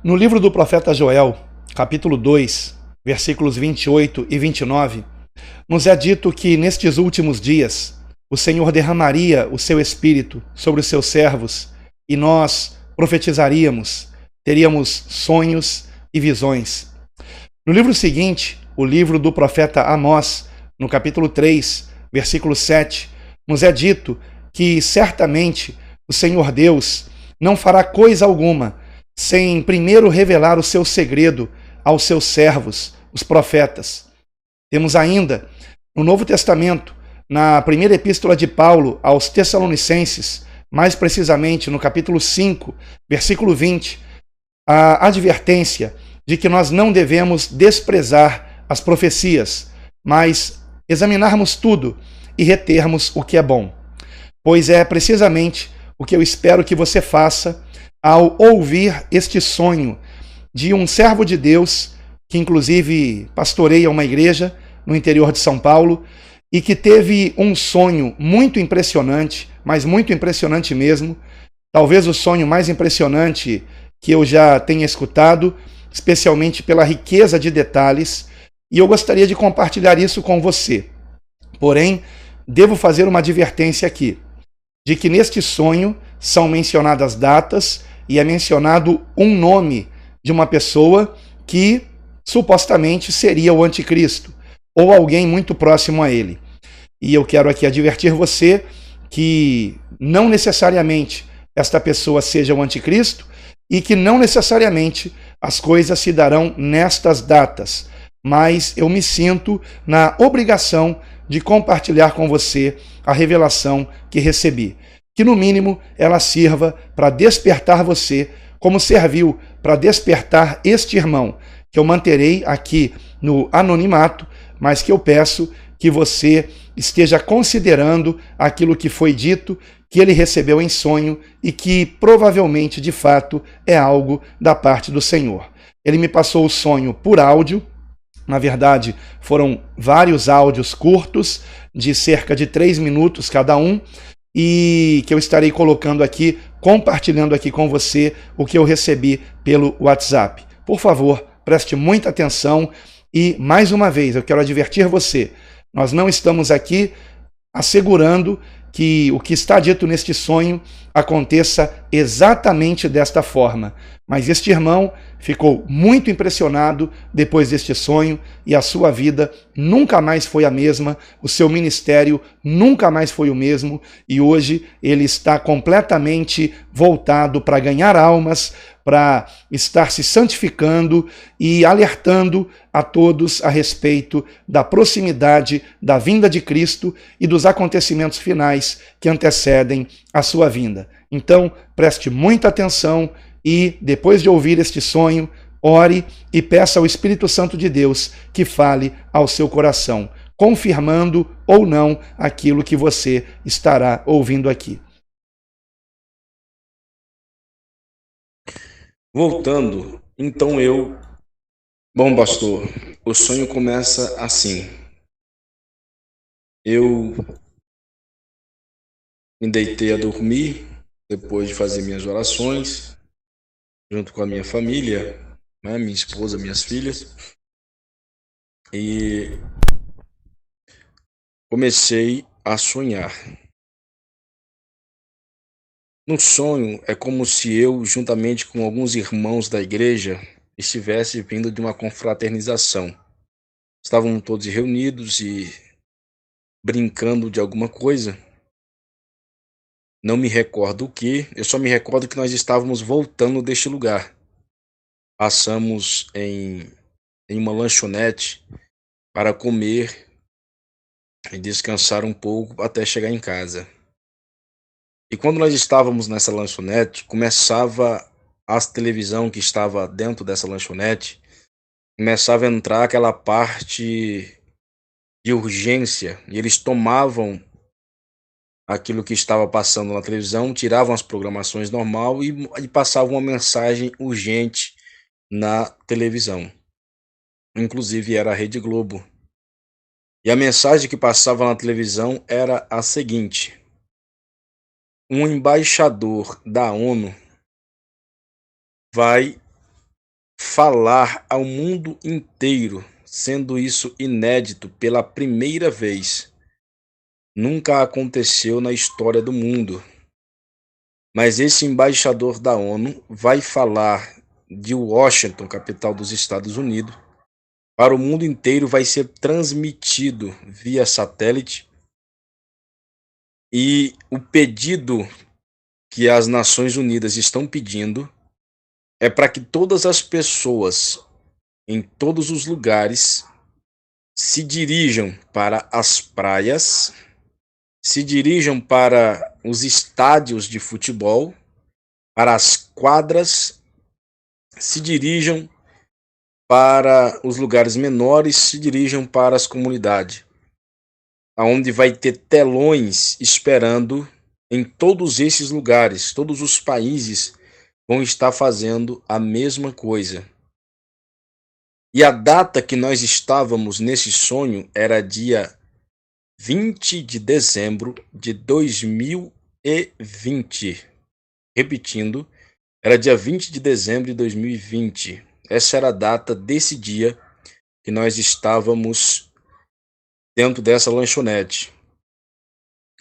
No livro do profeta Joel, capítulo 2, versículos 28 e 29, nos é dito que nestes últimos dias o Senhor derramaria o seu espírito sobre os seus servos e nós profetizaríamos, teríamos sonhos e visões. No livro seguinte, o livro do profeta Amós, no capítulo 3, versículo 7, nos é dito que certamente o Senhor Deus não fará coisa alguma sem primeiro revelar o seu segredo aos seus servos, os profetas. Temos ainda, no Novo Testamento, na primeira epístola de Paulo aos Tessalonicenses, mais precisamente no capítulo 5, versículo 20, a advertência de que nós não devemos desprezar as profecias, mas examinarmos tudo e retermos o que é bom. Pois é precisamente o que eu espero que você faça ao ouvir este sonho de um servo de Deus, que inclusive pastoreia uma igreja no interior de São Paulo, e que teve um sonho muito impressionante, mas muito impressionante mesmo, talvez o sonho mais impressionante que eu já tenha escutado, especialmente pela riqueza de detalhes, e eu gostaria de compartilhar isso com você. Porém, devo fazer uma advertência aqui, de que neste sonho são mencionadas datas e é mencionado um nome de uma pessoa que supostamente seria o anticristo, ou alguém muito próximo a ele. E eu quero aqui advertir você que não necessariamente esta pessoa seja o anticristo e que não necessariamente as coisas se darão nestas datas, mas eu me sinto na obrigação de compartilhar com você a revelação que recebi. Que no mínimo ela sirva para despertar você, como serviu para despertar este irmão, que eu manterei aqui no anonimato, mas que eu peço que você esteja considerando aquilo que foi dito, que ele recebeu em sonho e que provavelmente, de fato, é algo da parte do Senhor. Ele me passou o sonho por áudio. Na verdade, foram vários áudios curtos, de cerca de 3 minutos cada um, e que eu estarei colocando aqui, compartilhando aqui com você o que eu recebi pelo WhatsApp. Por favor, preste muita atenção e, mais uma vez, eu quero advertir você, nós não estamos aqui assegurando que o que está dito neste sonho aconteça exatamente desta forma. Mas este irmão ficou muito impressionado depois deste sonho e a sua vida nunca mais foi a mesma, o seu ministério nunca mais foi o mesmo e hoje ele está completamente voltado para ganhar almas, para estar se santificando e alertando a todos a respeito da proximidade da vinda de Cristo e dos acontecimentos finais que antecedem a sua vinda. Então, preste muita atenção e, depois de ouvir este sonho, ore e peça ao Espírito Santo de Deus que fale ao seu coração, confirmando ou não aquilo que você estará ouvindo aqui. Voltando, então Bom, pastor, o sonho começa assim. Eu me deitei a dormir, depois de fazer minhas orações, junto com a minha família, né, minha esposa, minhas filhas, e comecei a sonhar. No sonho, é como se eu, juntamente com alguns irmãos da igreja, estivesse vindo de uma confraternização. Estavam todos reunidos e brincando de alguma coisa. Não me recordo o que, eu só me recordo que nós estávamos voltando deste lugar. Passamos em uma lanchonete para comer e descansar um pouco até chegar em casa. E quando nós estávamos nessa lanchonete, começava a televisão que estava dentro dessa lanchonete, começava a entrar aquela parte de urgência, e eles tomavam aquilo que estava passando na televisão, tiravam as programações normal e passavam uma mensagem urgente na televisão. Inclusive era a Rede Globo. E a mensagem que passava na televisão era a seguinte: um embaixador da ONU vai falar ao mundo inteiro, sendo isso inédito pela primeira vez. Nunca aconteceu na história do mundo. Mas esse embaixador da ONU vai falar de Washington, capital dos Estados Unidos, para o mundo inteiro, vai ser transmitido via satélite. E o pedido que as Nações Unidas estão pedindo é para que todas as pessoas em todos os lugares se dirijam para as praias, se dirijam para os estádios de futebol, para as quadras, se dirijam para os lugares menores, se dirijam para as comunidades, aonde vai ter telões esperando em todos esses lugares. Todos os países vão estar fazendo a mesma coisa. E a data que nós estávamos nesse sonho era dia 20 de dezembro de 2020. Repetindo, era dia 20 de dezembro de 2020. Essa era a data desse dia que nós estávamos dentro dessa lanchonete.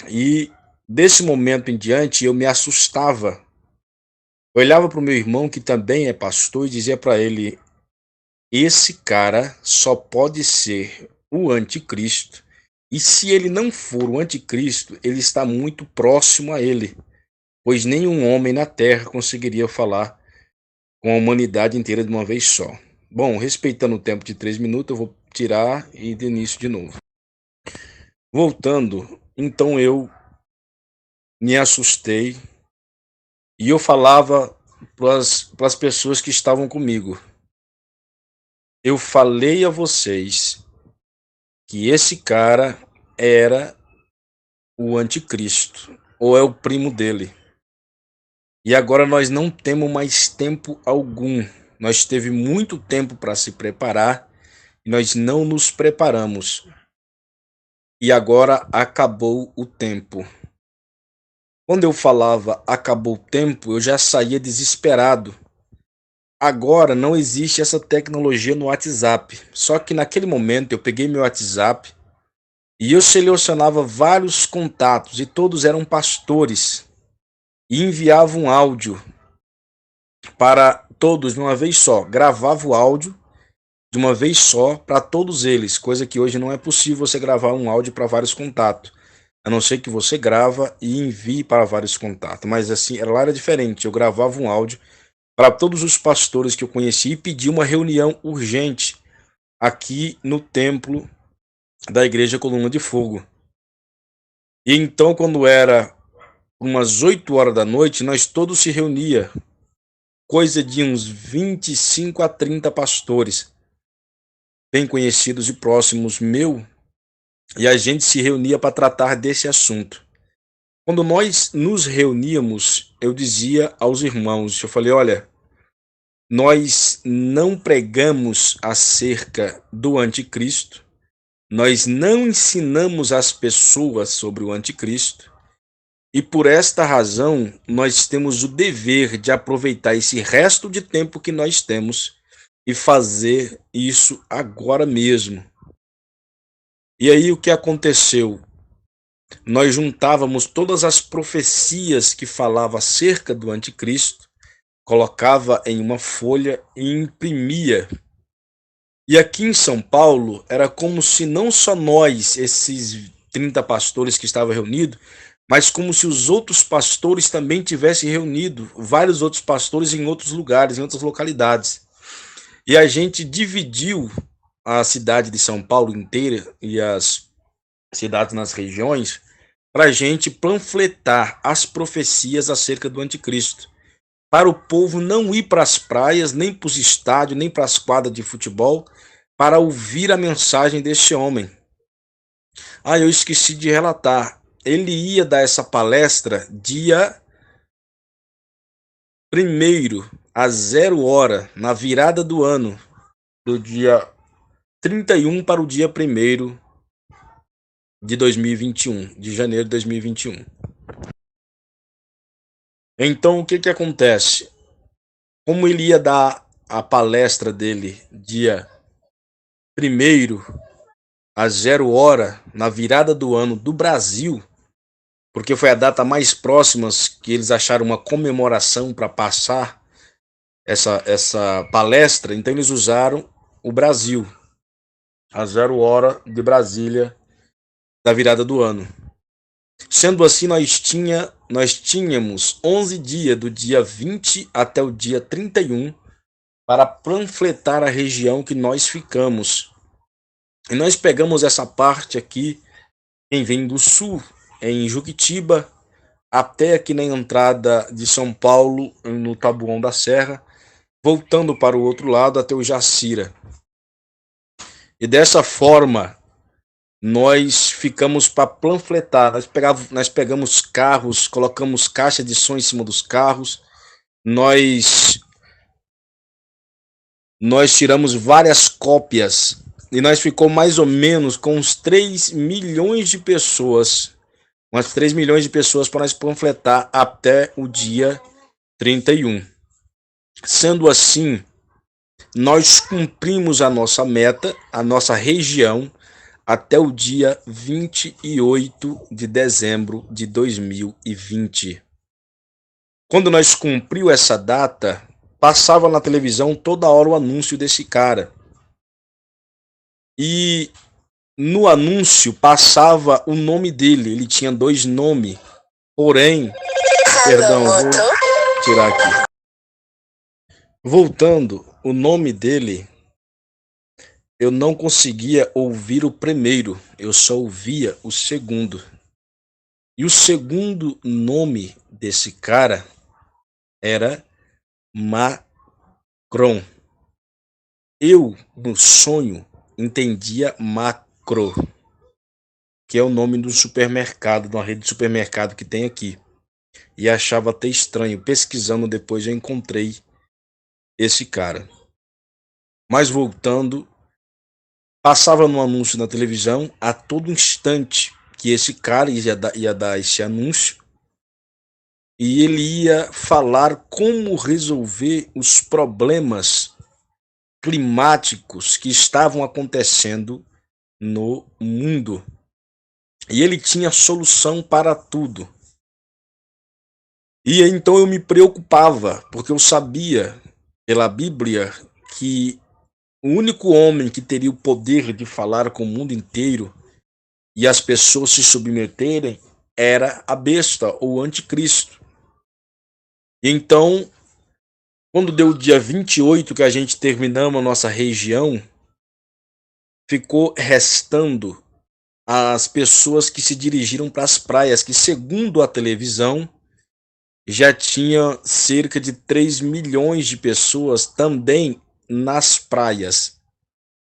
E desse momento em diante eu me assustava. Eu olhava para o meu irmão, que também é pastor, e dizia para ele: esse cara só pode ser o anticristo. E se ele não for o anticristo, ele está muito próximo a ele, pois nenhum homem na terra conseguiria falar com a humanidade inteira de uma vez só. Bom, respeitando o tempo de 3 minutos, eu vou tirar e de início de novo. Voltando, então eu me assustei e eu falava para as pessoas que estavam comigo: eu falei a vocês que esse cara era o anticristo, ou é o primo dele. E agora nós não temos mais tempo algum. Nós teve muito tempo para se preparar e nós não nos preparamos. E agora acabou o tempo. Quando eu falava acabou o tempo, eu já saía desesperado. Agora não existe essa tecnologia no WhatsApp. Só que naquele momento eu peguei meu WhatsApp e eu selecionava vários contatos e todos eram pastores e enviava um áudio para todos de uma vez só. Gravava o áudio de uma vez só para todos eles, coisa que hoje não é possível você gravar um áudio para vários contatos. A não ser que você grava e envie para vários contatos. Mas assim, lá era diferente. Eu gravava um áudio para todos os pastores que eu conheci e pedi uma reunião urgente aqui no templo da Igreja Coluna de Fogo. E então, quando era umas 8 horas da noite, nós todos se reunia, coisa de uns 25 a 30 pastores, bem conhecidos e próximos meu, e a gente se reunia para tratar desse assunto. Quando nós nos reuníamos, eu dizia aos irmãos, eu falei: olha, nós não pregamos acerca do anticristo, nós não ensinamos as pessoas sobre o anticristo, e por esta razão nós temos o dever de aproveitar esse resto de tempo que nós temos e fazer isso agora mesmo. E aí o que aconteceu? Nós juntávamos todas as profecias que falavam acerca do anticristo, colocava em uma folha e imprimia. E aqui em São Paulo era como se não só nós, esses 30 pastores que estavam reunidos, mas como se os outros pastores também tivessem reunido, vários outros pastores em outros lugares, em outras localidades. E a gente dividiu a cidade de São Paulo inteira e as cidades nas regiões para a gente panfletar as profecias acerca do anticristo, para o povo não ir para as praias, nem para os estádios, nem para as quadras de futebol, para ouvir a mensagem deste homem. Eu esqueci de relatar. Ele ia dar essa palestra dia 1º, às 0 hora, na virada do ano, do dia 31 para o dia 1º de 2021, de janeiro de 2021. Então, o que acontece? Como ele ia dar a palestra dele dia 1º às 0h, na virada do ano do Brasil, porque foi a data mais próxima que eles acharam uma comemoração para passar essa palestra, então eles usaram o Brasil, às 0h de Brasília, da virada do ano. Sendo assim, nós tínhamos 11 dias, do dia 20 até o dia 31, para panfletar a região que nós ficamos. E nós pegamos essa parte aqui, quem vem do sul, em Juquitiba, até aqui na entrada de São Paulo, no Taboão da Serra, voltando para o outro lado até o Jacira. E dessa forma, nós ficamos para panfletar. Nós pegamos carros, colocamos caixa de som em cima dos carros, nós tiramos várias cópias e nós ficou mais ou menos com uns 3 milhões de pessoas, umas 3 milhões de pessoas para nós panfletar até o dia 31. Sendo assim, nós cumprimos a nossa meta, a nossa região, até o dia 28 de dezembro de 2020. Quando nós cumprimos essa data, passava na televisão toda hora o anúncio desse cara. E no anúncio passava o nome dele. Ele tinha 2 nomes. Porém, perdão, vou tirar aqui. Voltando, o nome dele, eu não conseguia ouvir o primeiro, eu só ouvia o segundo. E o segundo nome desse cara era Macron. Eu, no sonho, entendia Macro, que é o nome do supermercado, de uma rede de supermercado que tem aqui. E achava até estranho. Pesquisando depois eu encontrei esse cara. Mas voltando, passava no anúncio na televisão a todo instante que esse cara ia dar esse anúncio. E ele ia falar como resolver os problemas climáticos que estavam acontecendo no mundo. E ele tinha solução para tudo. E então eu me preocupava, porque eu sabia pela Bíblia que o único homem que teria o poder de falar com o mundo inteiro e as pessoas se submeterem era a besta ou o anticristo. E então, quando deu o dia 28 que a gente terminamos a nossa região, ficou restando as pessoas que se dirigiram para as praias, que segundo a televisão, já tinha cerca de 3 milhões de pessoas também nas praias,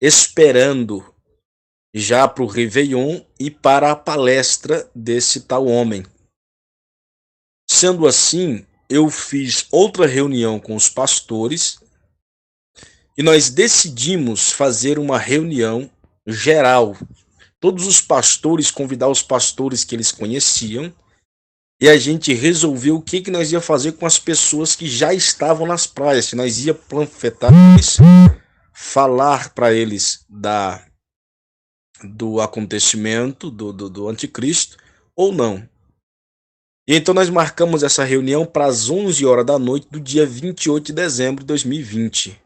esperando já para o Réveillon e para a palestra desse tal homem. Sendo assim, eu fiz outra reunião com os pastores e nós decidimos fazer uma reunião geral. Todos os pastores, convidar os pastores que eles conheciam, e a gente resolveu o que nós ia fazer com as pessoas que já estavam nas praias, se nós ia panfletar eles, falar para eles do acontecimento do anticristo ou não. E então nós marcamos essa reunião para as 11 horas da noite do dia 28 de dezembro de 2020.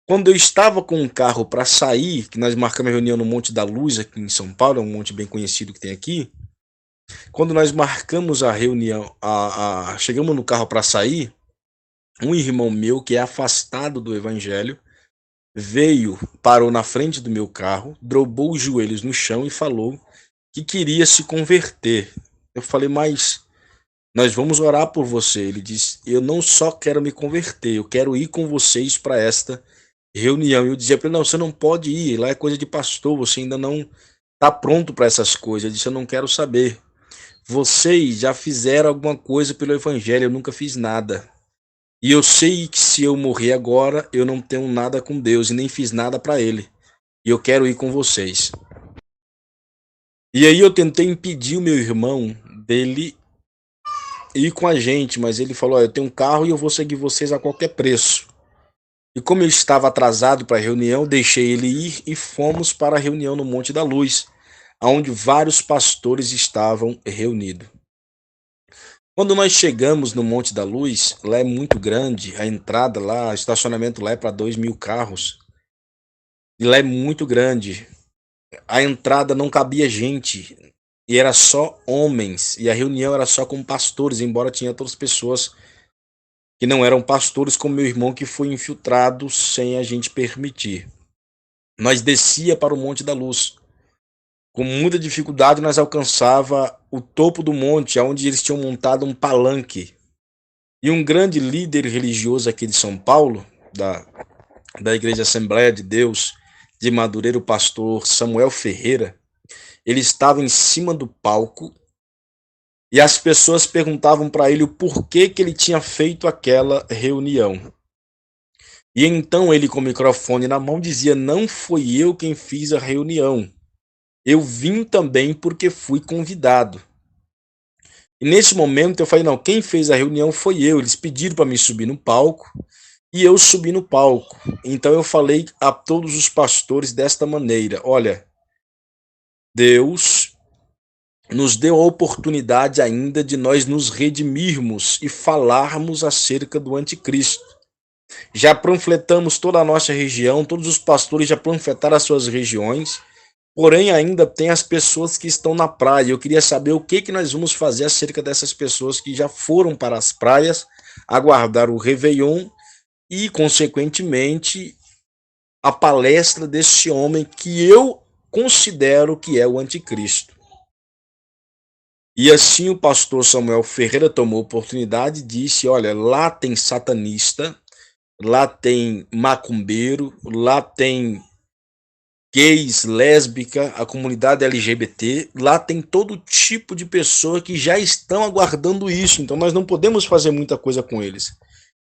Quando eu estava com um carro para sair, que nós marcamos a reunião no Monte da Luz, aqui em São Paulo, é um monte bem conhecido que tem aqui. Quando nós marcamos a reunião, chegamos no carro para sair, um irmão meu que é afastado do evangelho veio, parou na frente do meu carro, dobrou os joelhos no chão e falou que queria se converter. Eu falei, mas nós vamos orar por você. Ele disse, eu não só quero me converter, eu quero ir com vocês para esta reunião. Eu dizia para ele, não, você não pode ir, lá é coisa de pastor, você ainda não está pronto para essas coisas. Ele disse, eu não quero saber. Vocês já fizeram alguma coisa pelo evangelho, eu nunca fiz nada. E eu sei que se eu morrer agora, eu não tenho nada com Deus e nem fiz nada para ele. E eu quero ir com vocês. E aí eu tentei impedir o meu irmão dele ir com a gente, mas ele falou, eu tenho um carro e eu vou seguir vocês a qualquer preço. E E como eu estava atrasado para a reunião, deixei ele ir e fomos para a reunião no Monte da Luz, onde vários pastores estavam reunidos. Quando nós chegamos no Monte da Luz, lá é muito grande, a entrada lá, o estacionamento lá é para 2.000 carros, e lá é muito grande. A entrada não cabia gente, e era só homens, e a reunião era só com pastores, embora tinha outras pessoas que não eram pastores, como meu irmão que foi infiltrado sem a gente permitir. Nós descia para o Monte da Luz. Com muita dificuldade nós alcançava o topo do monte, onde eles tinham montado um palanque. E um grande líder religioso aqui de São Paulo, da Igreja Assembleia de Deus de Madureira, o pastor Samuel Ferreira, ele estava em cima do palco e as pessoas perguntavam para ele o porquê que ele tinha feito aquela reunião. E então ele, com o microfone na mão, dizia: não foi eu quem fiz a reunião. Eu vim também porque fui convidado. E nesse momento eu falei: não, quem fez a reunião foi eu. Eles pediram para me subir no palco e eu subi no palco. Então eu falei a todos os pastores desta maneira: olha, Deus nos deu a oportunidade ainda de nós nos redimirmos e falarmos acerca do anticristo. Já panfletamos toda a nossa região, todos os pastores já panfletaram as suas regiões, porém ainda tem as pessoas que estão na praia. Eu queria saber o que nós vamos fazer acerca dessas pessoas que já foram para as praias, aguardar o Réveillon e, consequentemente, a palestra desse homem que eu considero que é o anticristo. E assim o pastor Samuel Ferreira tomou a oportunidade e disse: olha, lá tem satanista, lá tem macumbeiro, lá tem gays, lésbica, a comunidade LGBT, lá tem todo tipo de pessoa que já estão aguardando isso, então nós não podemos fazer muita coisa com eles.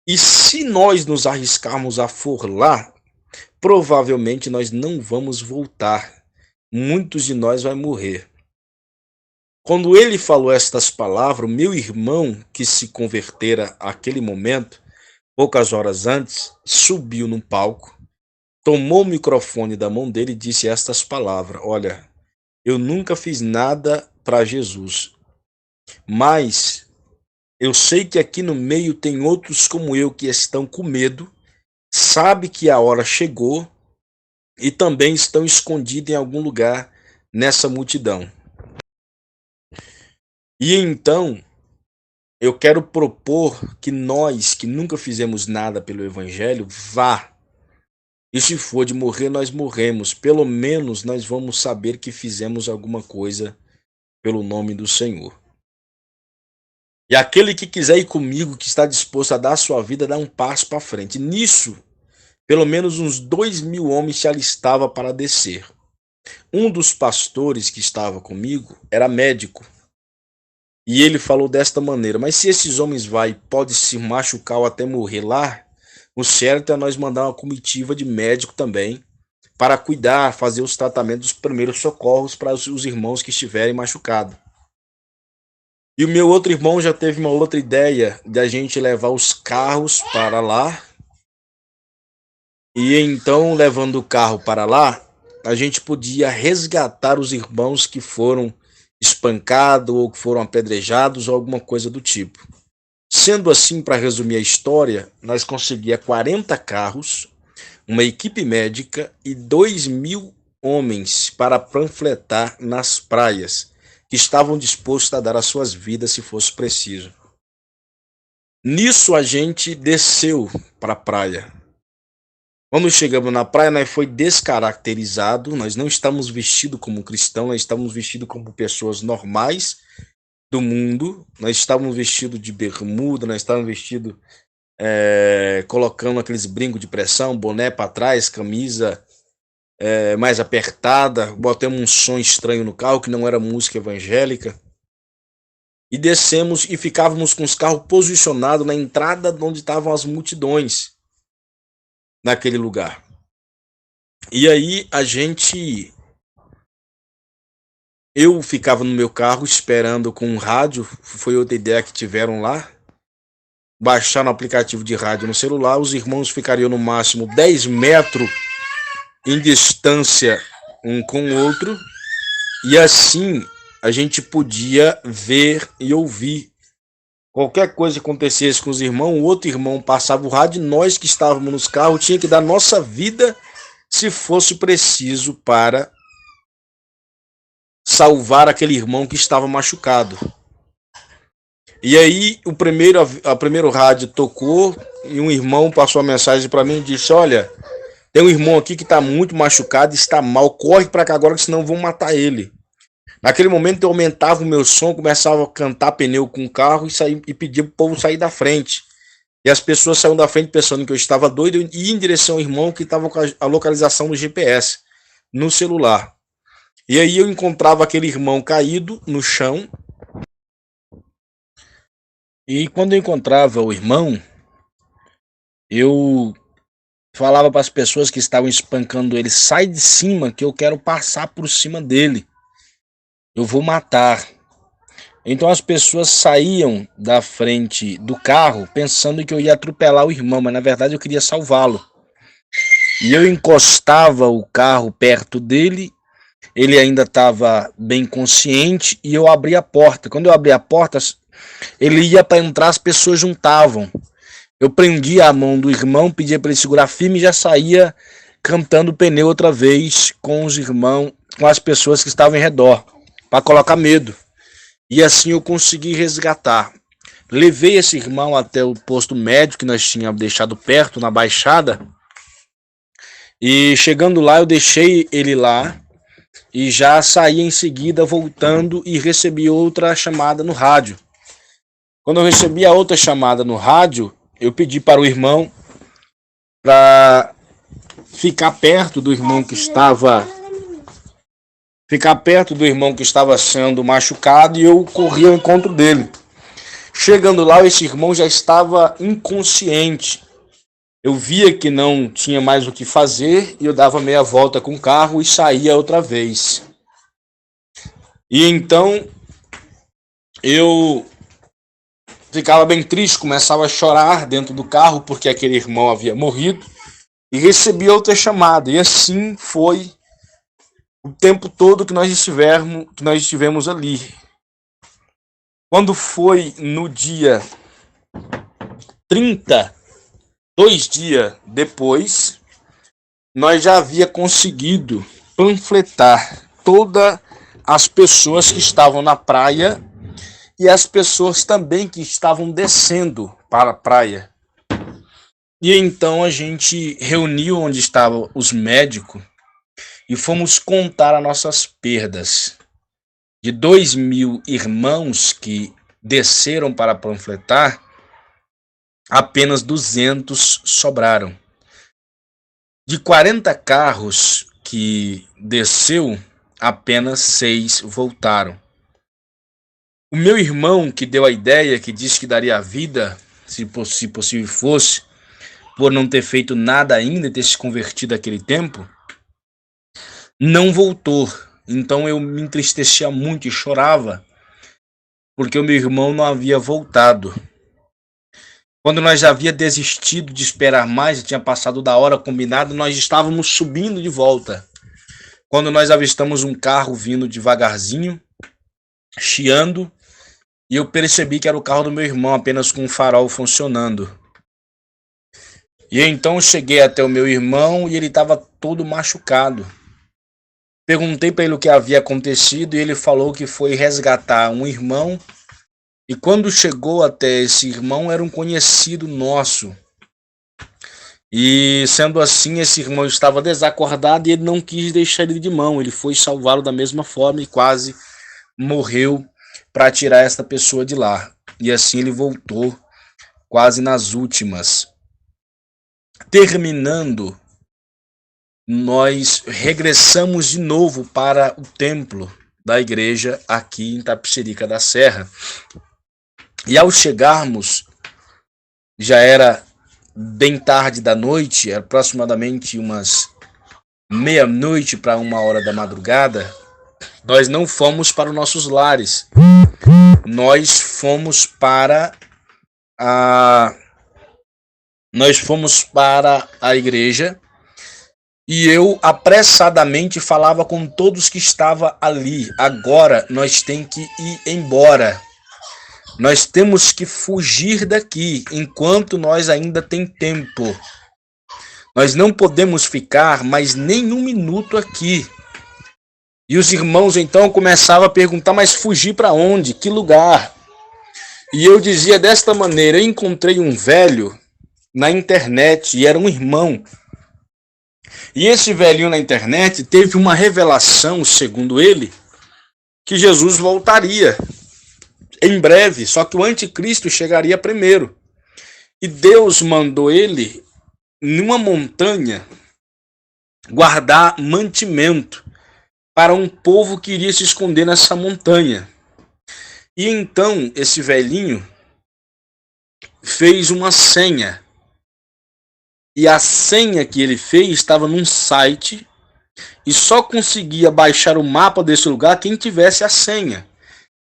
E se nós nos arriscarmos a for lá, provavelmente nós não vamos voltar. Muitos de nós vai morrer. Quando ele falou estas palavras, o meu irmão, que se convertera àquele momento, poucas horas antes, subiu num palco, tomou o microfone da mão dele e disse estas palavras: olha, eu nunca fiz nada para Jesus, mas eu sei que aqui no meio tem outros como eu que estão com medo, sabe que a hora chegou e também estão escondidos em algum lugar nessa multidão. E então eu quero propor que nós, que nunca fizemos nada pelo Evangelho, vá. E se for de morrer, nós morremos. Pelo menos nós vamos saber que fizemos alguma coisa pelo nome do Senhor. E aquele que quiser ir comigo, que está disposto a dar a sua vida, dá um passo para frente. Nisso, pelo menos uns 2.000 homens se alistava para descer. Um dos pastores que estava comigo era médico. E ele falou desta maneira: mas se esses homens pode se machucar ou até morrer lá, o certo é nós mandar uma comitiva de médico também para cuidar, fazer os tratamentos, os primeiros socorros para os irmãos que estiverem machucados. E o meu outro irmão já teve uma outra ideia de a gente levar os carros para lá. E então, levando o carro para lá, a gente podia resgatar os irmãos que foram espancados ou que foram apedrejados ou alguma coisa do tipo. Sendo assim, para resumir a história, nós conseguíamos 40 carros, uma equipe médica e 2.000 homens para panfletar nas praias, que estavam dispostos a dar as suas vidas se fosse preciso. Nisso a gente desceu para a praia. Quando chegamos na praia, nós foi descaracterizado, nós não estamos vestidos como cristãos, nós estamos vestidos como pessoas normais do mundo, nós estávamos vestidos de bermuda, nós estávamos vestidos colocando aqueles brincos de pressão, boné para trás, camisa mais apertada, botamos um som estranho no carro que não era música evangélica e descemos e ficávamos com os carros posicionados na entrada onde estavam as multidões naquele lugar. E aí eu ficava no meu carro esperando com um rádio, foi outra ideia que tiveram lá, baixar no aplicativo de rádio no celular, os irmãos ficariam no máximo 10 metros em distância um com o outro, e assim a gente podia ver e ouvir. Qualquer coisa que acontecesse com os irmãos, o outro irmão passava o rádio, e nós que estávamos nos carros tinha que dar nossa vida se fosse preciso para salvar aquele irmão que estava machucado. E aí o primeiro rádio tocou e um irmão passou a mensagem para mim e disse: olha, tem um irmão aqui que está muito machucado, está mal, corre para cá agora que senão vão matar ele. Naquele momento eu aumentava o meu som, começava a cantar pneu com o carro e pedia para o povo sair da frente. E as pessoas saíram da frente pensando que eu estava doido e ia em direção ao irmão que estava com a localização do GPS no celular. E aí eu encontrava aquele irmão caído no chão. E quando eu encontrava o irmão, eu falava para as pessoas que estavam espancando ele: sai de cima que eu quero passar por cima dele. Eu vou matar. Então as pessoas saíam da frente do carro pensando que eu ia atropelar o irmão, mas na verdade eu queria salvá-lo. E eu encostava o carro perto dele, ele ainda estava bem consciente, e eu abria a porta. Quando eu abria a porta, ele ia para entrar, as pessoas juntavam. Eu prendia a mão do irmão, pedia para ele segurar firme e já saía cantando pneu outra vez com os irmãos, com as pessoas que estavam em redor, para colocar medo. E assim eu consegui resgatar. Levei esse irmão até o posto médico que nós tínhamos deixado perto, na Baixada. E chegando lá, eu deixei ele lá e já saí em seguida voltando e recebi outra chamada no rádio. Quando eu recebi a outra chamada no rádio, eu pedi para o irmão para ficar perto do irmão que estava sendo machucado, e eu corri ao encontro dele. Chegando lá, esse irmão já estava inconsciente. Eu via que não tinha mais o que fazer e eu dava meia volta com o carro e saía outra vez. E então eu ficava bem triste, começava a chorar dentro do carro porque aquele irmão havia morrido, e recebi outra chamada. E assim foi o tempo todo que nós estivemos ali. Quando foi no dia 30, 2 dias depois, nós já havia conseguido panfletar todas as pessoas que estavam na praia e as pessoas também que estavam descendo para a praia. E então a gente reuniu onde estavam os médicos e fomos contar as nossas perdas. De 2.000 irmãos que desceram para panfletar, apenas 200 sobraram. De 40 carros que desceu, apenas 6 voltaram. O meu irmão que deu a ideia, que disse que daria a vida, se possível fosse, por não ter feito nada ainda e ter se convertido naquele tempo, não voltou. Então eu me entristecia muito e chorava, porque o meu irmão não havia voltado. Quando nós já havia desistido de esperar mais, já tinha passado da hora combinada, nós estávamos subindo de volta. Quando nós avistamos um carro vindo devagarzinho, chiando, e eu percebi que era o carro do meu irmão, apenas com o farol funcionando. E então eu cheguei até o meu irmão e ele estava todo machucado. Perguntei para ele o que havia acontecido e ele falou que foi resgatar um irmão. E quando chegou até esse irmão, era um conhecido nosso. E sendo assim, esse irmão estava desacordado e ele não quis deixar ele de mão. Ele foi salvá-lo da mesma forma e quase morreu para tirar esta pessoa de lá. E assim ele voltou quase nas últimas. Terminando, nós regressamos de novo para o templo da igreja aqui em Tapicerica da Serra. E ao chegarmos, já era bem tarde da noite, era aproximadamente umas meia-noite para 1h da madrugada. Nós não fomos para os nossos lares, nós fomos para nós fomos para a igreja e eu apressadamente falava com todos que estavam ali. Agora nós temos que ir embora. Nós temos que fugir daqui enquanto nós ainda tem tempo. Nós não podemos ficar mais nem um minuto aqui. E os irmãos então começavam a perguntar, mas fugir para onde? Que lugar? E eu dizia desta maneira, eu encontrei um velho na internet e era um irmão. E esse velhinho na internet teve uma revelação, segundo ele, que Jesus voltaria em breve, só que o anticristo chegaria primeiro. E Deus mandou ele numa montanha guardar mantimento para um povo que iria se esconder nessa montanha. E então esse velhinho fez uma senha. E a senha que ele fez estava num site e só conseguia baixar o mapa desse lugar quem tivesse a senha.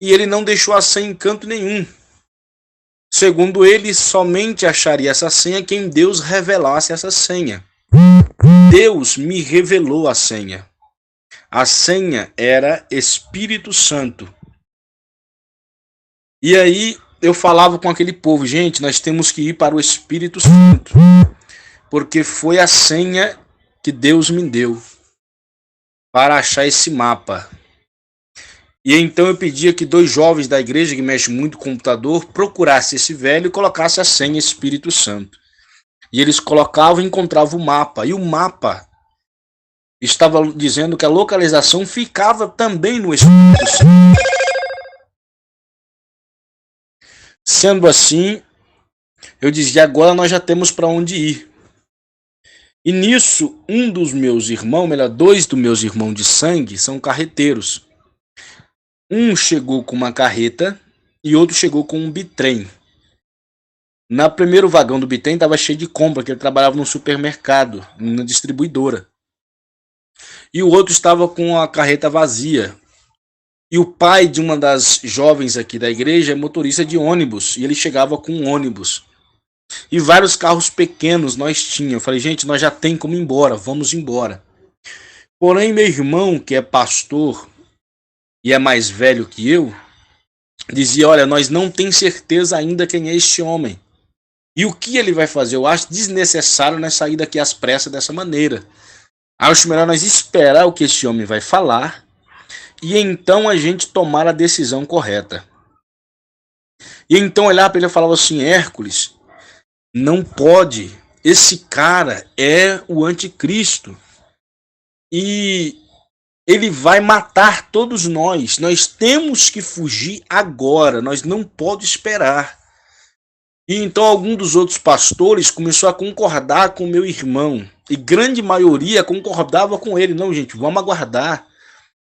E ele não deixou a senha em canto nenhum. Segundo ele, somente acharia essa senha quem Deus revelasse essa senha. Deus me revelou a senha. A senha era Espírito Santo. E aí eu falava com aquele povo, gente, nós temos que ir para o Espírito Santo, porque foi a senha que Deus me deu para achar esse mapa. E então eu pedia que 2 jovens da igreja que mexem muito com o computador procurassem esse velho e colocassem a senha Espírito Santo. E eles colocavam e encontravam o mapa. E o mapa estava dizendo que a localização ficava também no Espírito Santo. Sendo assim, eu dizia, agora nós já temos para onde ir. E nisso, um dos meus irmãos, melhor, 2 dos meus irmãos de sangue, são carreteiros. Um chegou com uma carreta e outro chegou com um bitrem. No primeiro vagão do bitrem estava cheio de compra, que ele trabalhava num supermercado, numa distribuidora. E o outro estava com a carreta vazia. E o pai de uma das jovens aqui da igreja é motorista de ônibus, e ele chegava com um ônibus. E vários carros pequenos nós tínhamos. Eu falei, gente, nós já tem como ir embora, vamos embora. Porém, meu irmão, que é pastor e é mais velho que eu, dizia, olha, nós não temos certeza ainda quem é este homem. E o que ele vai fazer? Eu acho desnecessário nós sair daqui às pressas dessa maneira. Acho melhor nós esperar o que este homem vai falar e então a gente tomar a decisão correta. E então olhar para ele e falava assim, Hércules, não pode, esse cara é o anticristo e ele vai matar todos nós temos que fugir agora, nós não podemos esperar. E então algum dos outros pastores começou a concordar com o meu irmão, e grande maioria concordava com ele, não gente, vamos aguardar,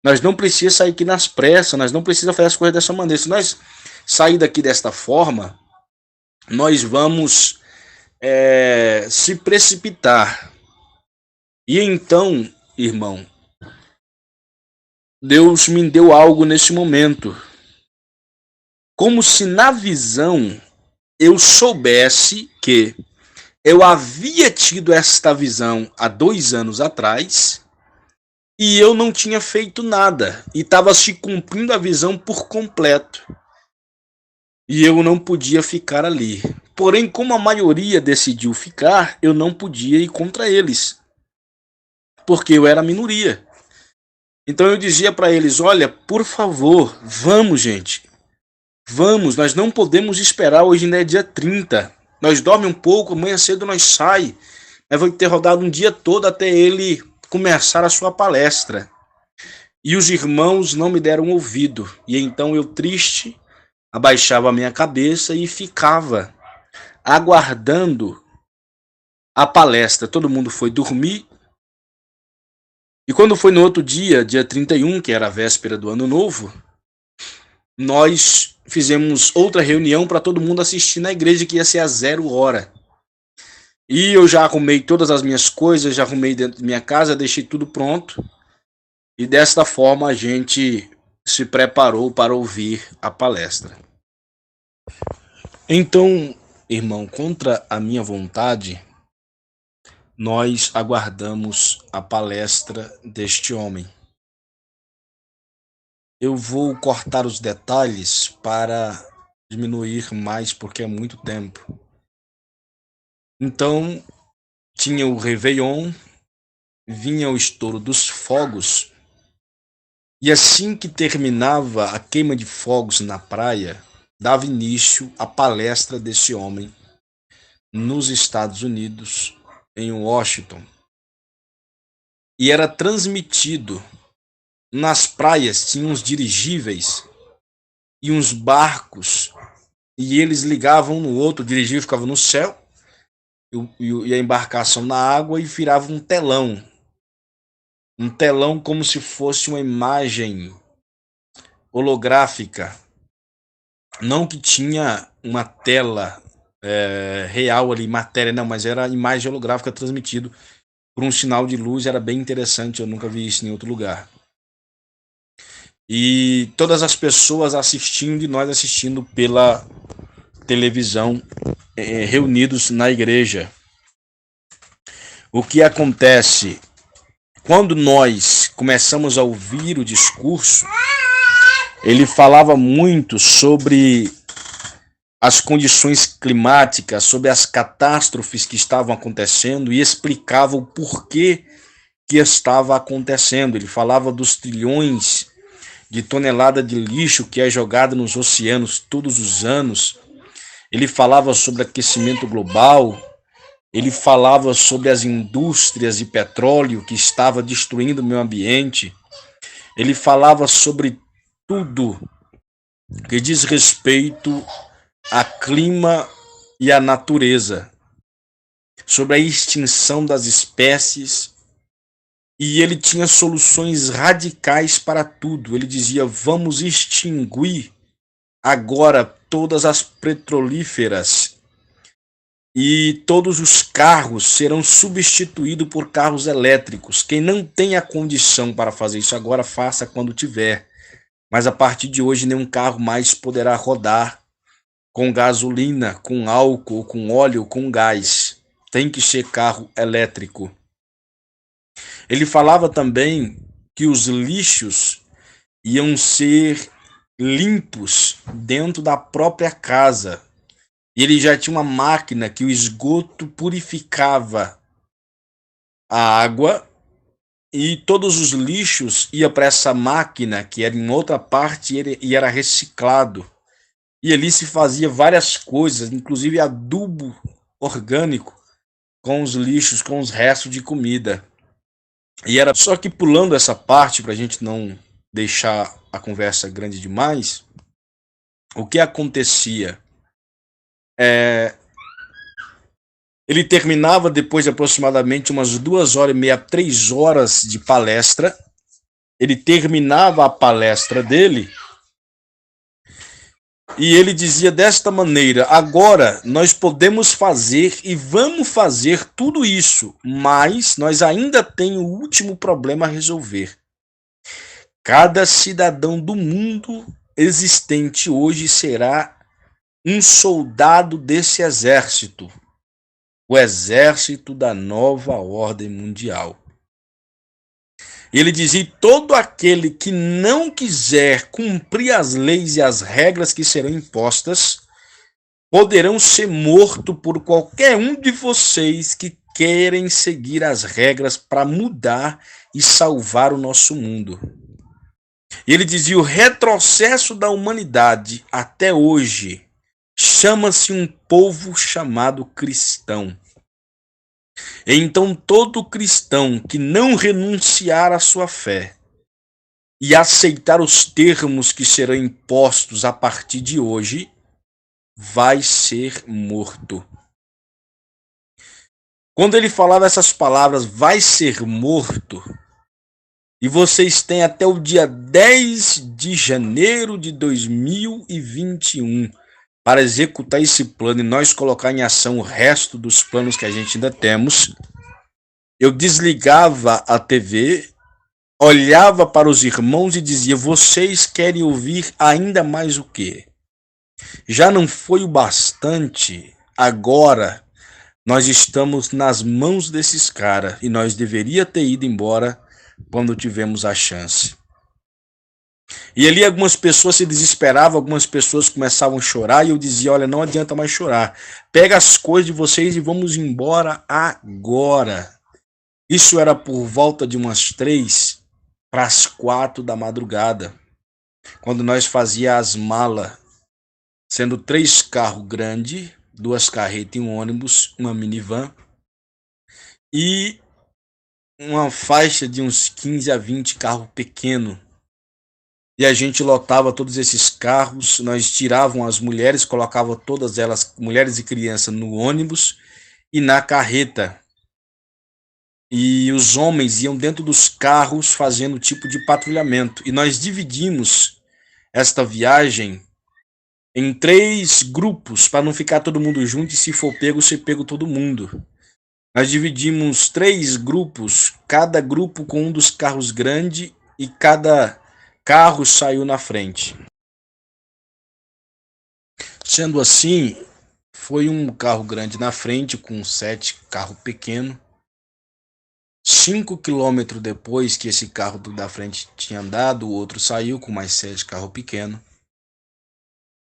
nós não precisamos sair aqui nas pressas, nós não precisamos fazer as coisas dessa maneira, se nós sair daqui desta forma, nós vamos se precipitar. E então, irmão, Deus me deu algo nesse momento, como se na visão eu soubesse que eu havia tido esta visão há 2 anos atrás e eu não tinha feito nada e estava se cumprindo a visão por completo e eu não podia ficar ali. Porém, como a maioria decidiu ficar, eu não podia ir contra eles, porque eu era a minoria. Então eu dizia para eles, olha, por favor, vamos gente, vamos, nós não podemos esperar, hoje ainda é dia 30, nós dorme um pouco, amanhã cedo nós sai, nós vamos ter rodado um dia todo até ele começar a sua palestra. E os irmãos não me deram ouvido, e então eu triste, abaixava a minha cabeça e ficava aguardando a palestra. Todo mundo foi dormir, e quando foi no outro dia, dia 31, que era a véspera do ano novo, nós fizemos outra reunião para todo mundo assistir na igreja, que ia ser às 0 hora. E eu já arrumei todas as minhas coisas, já arrumei dentro de minha casa, deixei tudo pronto. E desta forma a gente se preparou para ouvir a palestra. Então, irmão, contra a minha vontade, nós aguardamos a palestra deste homem. Eu vou cortar os detalhes para diminuir mais, porque é muito tempo. Então, tinha o Réveillon, vinha o estouro dos fogos, e assim que terminava a queima de fogos na praia, dava início à palestra desse homem nos Estados Unidos, em Washington. E era transmitido nas praias, tinha uns dirigíveis e uns barcos, e eles ligavam no outro, o dirigível ficava no céu, e a embarcação na água, e virava um telão. Um telão como se fosse uma imagem holográfica. Não que tinha uma tela real ali, matéria, não, mas era imagem holográfica transmitido por um sinal de luz. Era bem interessante, eu nunca vi isso em outro lugar. E todas as pessoas assistindo, e nós assistindo pela televisão, reunidos na igreja. O que acontece? Quando nós começamos a ouvir o discurso, ele falava muito sobre as condições climáticas, sobre as catástrofes que estavam acontecendo, e explicava o porquê que estava acontecendo. Ele falava dos trilhões de toneladas de lixo que é jogado nos oceanos todos os anos. Ele falava sobre aquecimento global. Ele falava sobre as indústrias de petróleo que estava destruindo o meio ambiente. Ele falava sobre tudo que diz respeito a clima e a natureza, sobre a extinção das espécies, e ele tinha soluções radicais para tudo. Ele dizia: vamos extinguir agora todas as petrolíferas e todos os carros serão substituídos por carros elétricos. Quem não tem a condição para fazer isso agora, faça quando tiver. Mas a partir de hoje, nenhum carro mais poderá rodar com gasolina, com álcool, com óleo, com gás. Tem que ser carro elétrico. Ele falava também que os lixos iam ser limpos dentro da própria casa. E ele já tinha uma máquina que o esgoto purificava a água, e todos os lixos iam para essa máquina que era em outra parte e era reciclado. E ali se fazia várias coisas, inclusive adubo orgânico com os lixos, com os restos de comida. E era só que, pulando essa parte para a gente não deixar a conversa grande demais, o que acontecia? Ele terminava depois de aproximadamente umas 2h30, 3 horas de palestra. Ele terminava a palestra dele e ele dizia desta maneira: agora nós podemos fazer e vamos fazer tudo isso, mas nós ainda temos o último problema a resolver. Cada cidadão do mundo existente hoje será um soldado desse exército, o exército da nova ordem mundial. Ele dizia: todo aquele que não quiser cumprir as leis e as regras que serão impostas, poderão ser mortos por qualquer um de vocês que querem seguir as regras para mudar e salvar o nosso mundo. Ele dizia: o retrocesso da humanidade até hoje chama-se um povo chamado cristão. Então todo cristão que não renunciar à sua fé e aceitar os termos que serão impostos a partir de hoje, vai ser morto. Quando ele falava essas palavras, vai ser morto, e vocês têm até o dia 10 de janeiro de 2021 para executar esse plano e nós colocar em ação o resto dos planos que a gente ainda temos. Eu desligava a TV, olhava para os irmãos e dizia: vocês querem ouvir ainda mais o quê? Já não foi o bastante agora nós estamos nas mãos desses caras e nós deveria ter ido embora quando tivemos a chance. E ali algumas pessoas se desesperavam, algumas pessoas começavam a chorar e eu dizia, olha, não adianta mais chorar. Pega as coisas de vocês e vamos embora agora. Isso era por volta de umas 3 para as 4 da madrugada, quando nós fazia as malas, sendo 3 carros grandes, 2 carretas e um ônibus, uma minivan e uma faixa de uns 15 a 20 carros pequenos. E a gente lotava todos esses carros, nós tiravam as mulheres, colocava todas elas, mulheres e crianças, no ônibus e na carreta. E os homens iam dentro dos carros fazendo tipo de patrulhamento. E nós dividimos esta viagem em 3 grupos, para não ficar todo mundo junto e se for pego, ser pego todo mundo. Nós dividimos 3 grupos, cada grupo com um dos carros grandes e cada carro saiu na frente. Sendo assim, foi um carro grande na frente com 7 carros pequenos. 5 quilômetros depois que esse carro da frente tinha andado, o outro saiu com mais 7 carros pequenos.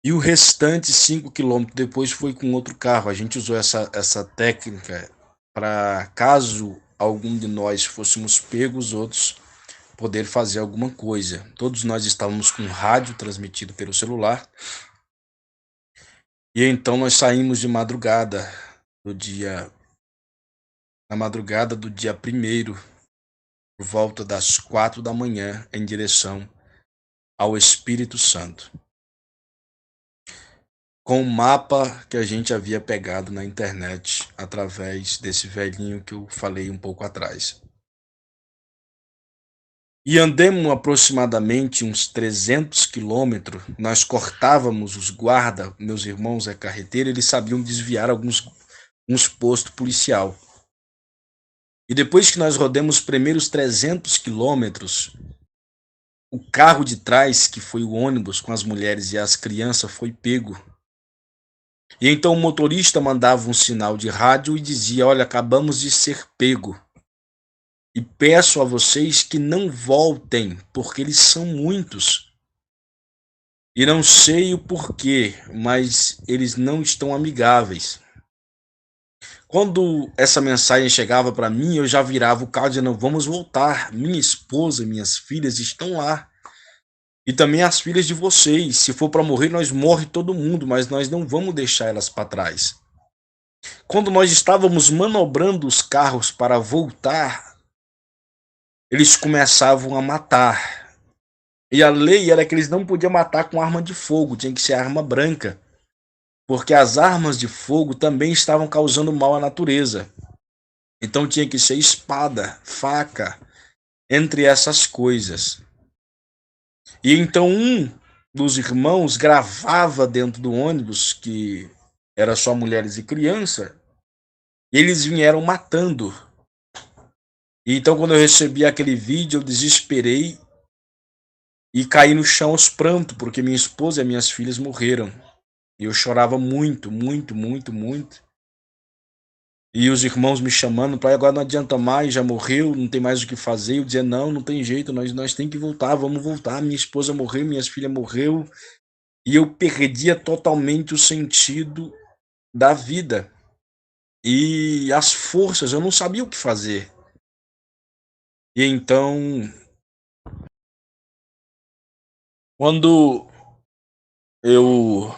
E o restante 5 quilômetros depois foi com outro carro. A gente usou essa técnica para, caso algum de nós fôssemos pegos, outros poder fazer alguma coisa. Todos nós estávamos com rádio transmitido pelo celular. E então nós saímos de madrugada na madrugada do dia 1º, por volta das 4 da manhã, em direção ao Espírito Santo, com o mapa que a gente havia pegado na internet através desse velhinho que eu falei um pouco atrás. E andemos aproximadamente uns 300 quilômetros, nós cortávamos os guardas, meus irmãos é carreteiro, eles sabiam desviar uns postos policial. E depois que nós rodamos os primeiros 300 quilômetros, o carro de trás, que foi o ônibus com as mulheres e as crianças, foi pego. E então o motorista mandava um sinal de rádio e dizia, olha, acabamos de ser pego. E peço a vocês que não voltem, porque eles são muitos. E não sei o porquê, mas eles não estão amigáveis. Quando essa mensagem chegava para mim, eu já virava o carro dizendo, vamos voltar. Minha esposa e minhas filhas estão lá. E também as filhas de vocês. Se for para morrer, nós morre todo mundo, mas nós não vamos deixar elas para trás. Quando nós estávamos manobrando os carros para voltar, eles começavam a matar. E a lei era que eles não podiam matar com arma de fogo, tinha que ser arma branca. Porque as armas de fogo também estavam causando mal à natureza. Então tinha que ser espada, faca, entre essas coisas. E então um dos irmãos gravava dentro do ônibus, que era só mulheres e criança, e eles vieram matando. E então quando eu recebi aquele vídeo, eu desesperei e caí no chão aos prantos, porque minha esposa e minhas filhas morreram. E eu chorava muito, muito, muito, muito. E os irmãos me chamando para agora não adianta mais, já morreu, não tem mais o que fazer. Eu dizia, não tem jeito, nós tem que voltar, vamos voltar. Minha esposa morreu, minhas filhas morreu. E eu perdia totalmente o sentido da vida. E as forças, eu não sabia o que fazer. E então, quando eu...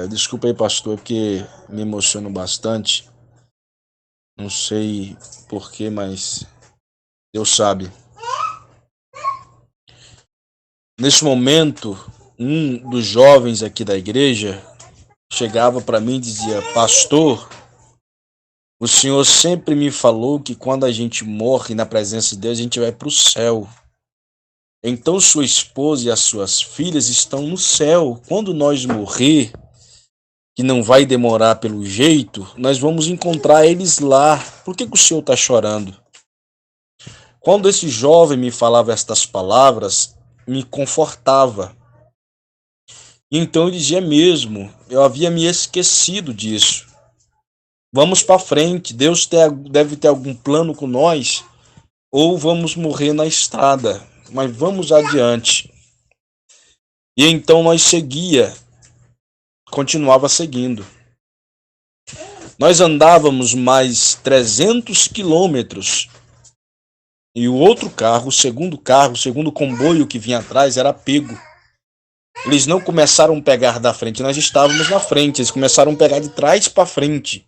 desculpa aí, pastor, porque me emociono bastante. Não sei porquê, mas Deus sabe. Nesse momento, um dos jovens aqui da igreja chegava para mim e dizia, pastor, o senhor sempre me falou que quando a gente morre na presença de Deus, a gente vai para o céu. Então sua esposa e as suas filhas estão no céu. Quando nós morrer, que não vai demorar pelo jeito, nós vamos encontrar eles lá. Por que o senhor está chorando? Quando esse jovem me falava estas palavras, me confortava. Então eu dizia mesmo, eu havia me esquecido disso. Vamos para frente, deve ter algum plano com nós, ou vamos morrer na estrada, mas vamos adiante. E então continuava seguindo. Nós andávamos mais 300 quilômetros e o outro carro, o segundo comboio que vinha atrás era pego. Eles não começaram a pegar da frente, nós estávamos na frente, eles começaram a pegar de trás para frente.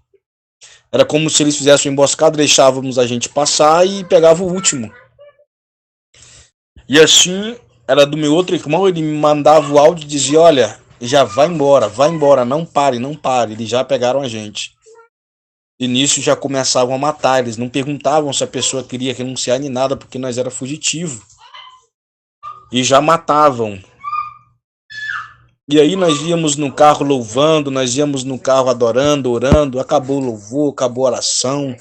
Era como se eles fizessem uma emboscada, deixávamos a gente passar e pegava o último. E assim, era do meu outro irmão, ele me mandava o áudio e dizia, olha, já vai embora, não pare, não pare, eles já pegaram a gente. E nisso já começavam a matar, eles não perguntavam se a pessoa queria renunciar nem nada, porque nós era fugitivo. E já matavam. E aí nós íamos no carro louvando, nós íamos no carro adorando, orando, acabou o louvor, acabou a oração.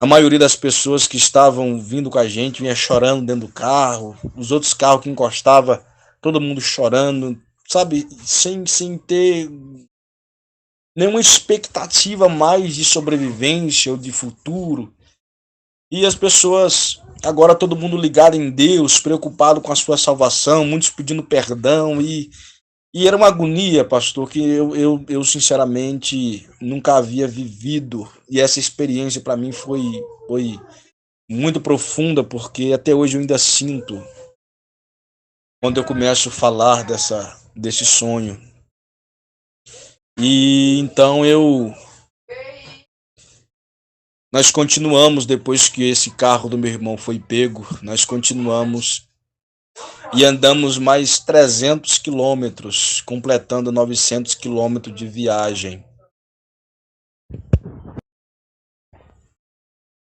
A maioria das pessoas que estavam vindo com a gente vinha chorando dentro do carro, os outros carros que encostava, todo mundo chorando, sabe, sem ter nenhuma expectativa mais de sobrevivência ou de futuro. E as pessoas, agora todo mundo ligado em Deus, preocupado com a sua salvação, muitos pedindo perdão e era uma agonia, pastor, que eu sinceramente nunca havia vivido. E essa experiência para mim foi muito profunda, porque até hoje eu ainda sinto quando eu começo a falar desse sonho. E então nós continuamos, depois que esse carro do meu irmão foi pego, nós continuamos e andamos mais 300 quilômetros, completando 900 quilômetros de viagem.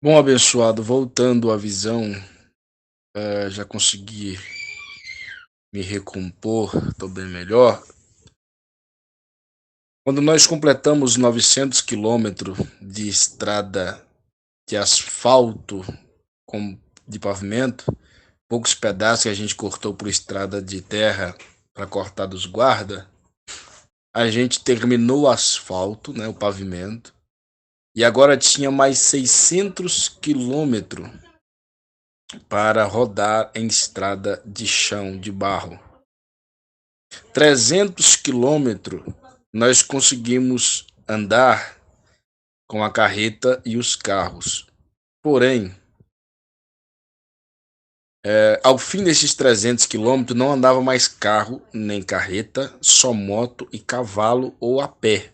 Bom, abençoado, voltando à visão, já consegui me recompor, estou bem melhor. Quando nós completamos 900 quilômetros de estrada de asfalto de pavimento, poucos pedaços que a gente cortou por estrada de terra para cortar dos guarda, a gente terminou o asfalto, né, o pavimento, e agora tinha mais 600 quilômetros para rodar em estrada de chão, de barro. 300 quilômetros nós conseguimos andar com a carreta e os carros. Porém, ao fim desses 300 quilômetros não andava mais carro nem carreta, só moto e cavalo ou a pé.